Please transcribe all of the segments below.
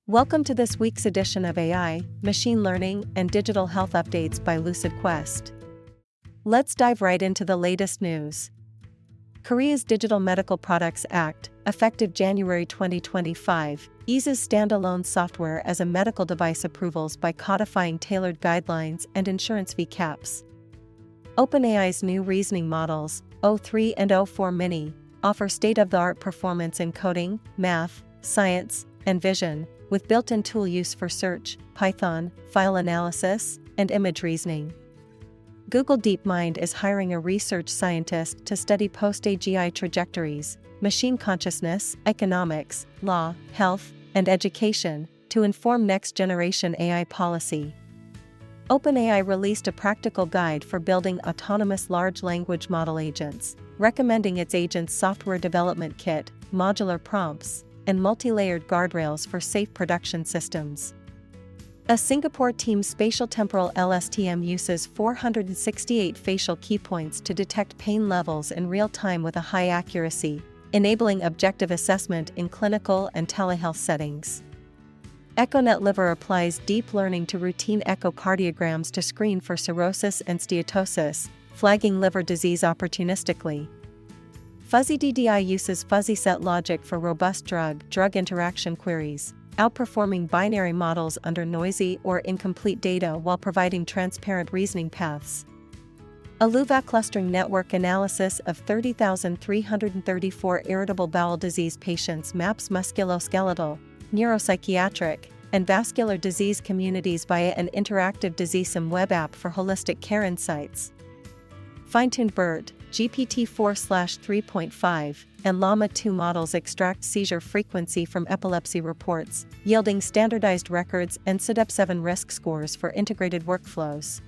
Welcome to this week's edition of AI, Machine Learning, and Digital Health Updates by LucidQuest. Let's dive right into the latest news. Korea's Digital Medical Products Act, effective January 2025, eases standalone software as a medical device approvals by codifying tailored guidelines and insurance fee caps. OpenAI's new reasoning models, O3 and O4 Mini, offer state-of-the-art performance in coding, math, science, and vision, with built-in tool use for search, Python, file analysis, and image reasoning. Google DeepMind is hiring a research scientist to study post-AGI trajectories, machine consciousness, economics, law, health, and education, to inform next-generation AI policy. OpenAI released a practical guide for building autonomous large language model agents, recommending its agents' software development kit, modular prompts, and multi-layered guardrails for safe production systems. A Singapore team's spatial temporal LSTM uses 468 facial key points to detect pain levels in real time with a high accuracy, enabling objective assessment in clinical and telehealth settings. EchoNet Liver applies deep learning to routine echocardiograms to screen for cirrhosis and steatosis, flagging liver disease opportunistically. FuzzyDDI uses fuzzy set logic for robust drug-drug interaction queries, outperforming binary models under noisy or incomplete data while providing transparent reasoning paths. A LUVAC clustering network analysis of 30,334 irritable bowel disease patients maps musculoskeletal, neuropsychiatric, and vascular disease communities via an interactive DiseaSim web app for holistic care insights. Fine-tuned BERT, GPT-4/3.5, and Llama 2 models extract seizure frequency from epilepsy reports, yielding standardized records and SUDEP7 risk scores for integrated workflows.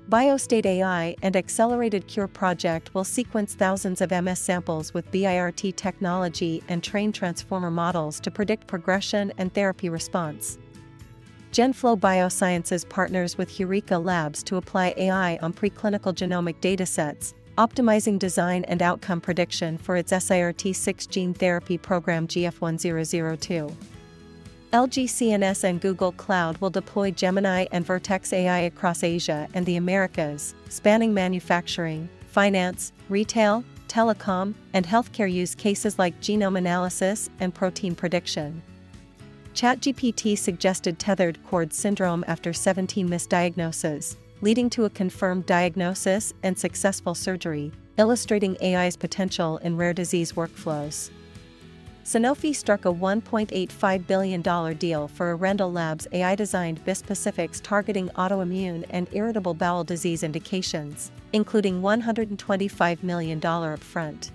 Biostate AI and Accelerated Cure Project will sequence thousands of MS samples with BIRT technology and train transformer models to predict progression and therapy response. GenFlow Biosciences partners with Eureka Labs to apply AI on preclinical genomic datasets, optimizing design and outcome prediction for its SIRT6 gene therapy program GF1002. LG CNS and Google Cloud will deploy Gemini and Vertex AI across Asia and the Americas, spanning manufacturing, finance, retail, telecom, and healthcare use cases like genome analysis and protein prediction. ChatGPT suggested tethered cord syndrome after 17 misdiagnoses, leading to a confirmed diagnosis and successful surgery, illustrating AI's potential in rare disease workflows. Sanofi struck a $1.85 billion deal for Arendal Labs' AI-designed bispecifics targeting autoimmune and irritable bowel disease indications, including $125 million upfront.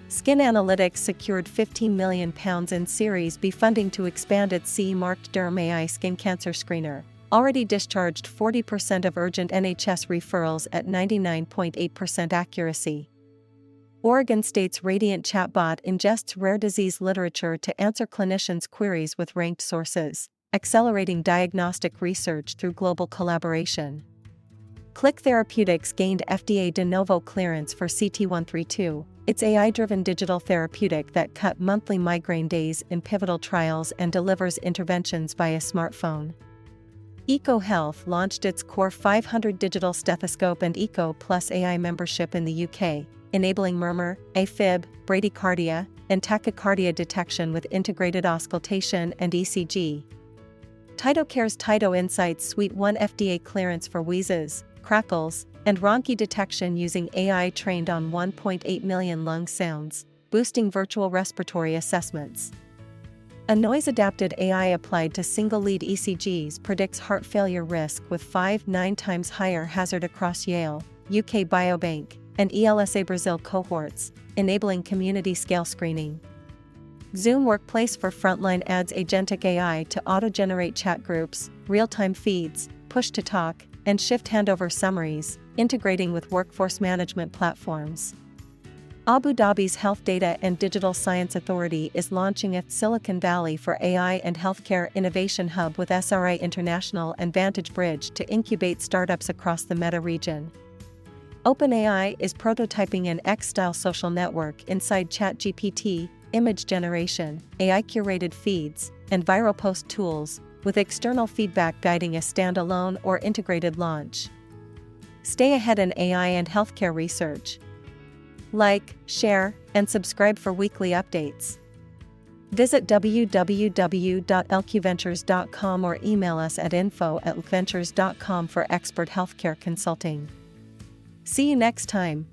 Skin Analytics secured £15 million in Series B funding to expand its CE-marked Derm AI skin cancer screener, already discharged 40% of urgent NHS referrals at 99.8% accuracy. Oregon State's Radiant chatbot ingests rare disease literature to answer clinicians' queries with ranked sources, accelerating diagnostic research through global collaboration. Click Therapeutics gained FDA de novo clearance for CT132, its AI-driven digital therapeutic that cut monthly migraine days in pivotal trials and delivers interventions via smartphone. EcoHealth launched its Core 500 digital stethoscope and Eco Plus AI membership in the UK, enabling murmur, AFib, bradycardia, and tachycardia detection with integrated auscultation and ECG. TytoCare's Tyto Insights Suite 1 FDA clearance for wheezes, crackles, and rhonchi detection using AI trained on 1.8 million lung sounds, boosting virtual respiratory assessments. A noise-adapted AI applied to single-lead ECGs predicts heart failure risk with 5-9 times higher hazard across Yale, UK Biobank, and ELSA Brazil cohorts, enabling community-scale screening. Zoom Workplace for Frontline adds agentic AI to auto-generate chat groups, real-time feeds, push-to-talk, and shift handover summaries, integrating with workforce management platforms. Abu Dhabi's Health Data and Digital Science Authority is launching a Silicon Valley for AI and Healthcare Innovation Hub with SRI International and Vantage Bridge to incubate startups across the Meta region. OpenAI is prototyping an X-style social network inside ChatGPT, image generation, AI-curated feeds, and viral post tools, with external feedback guiding a standalone or integrated launch. Stay ahead in AI and healthcare research. Like, share, and subscribe for weekly updates. Visit www.lqventures.com or email us at info@lqventures.com for expert healthcare consulting. See you next time.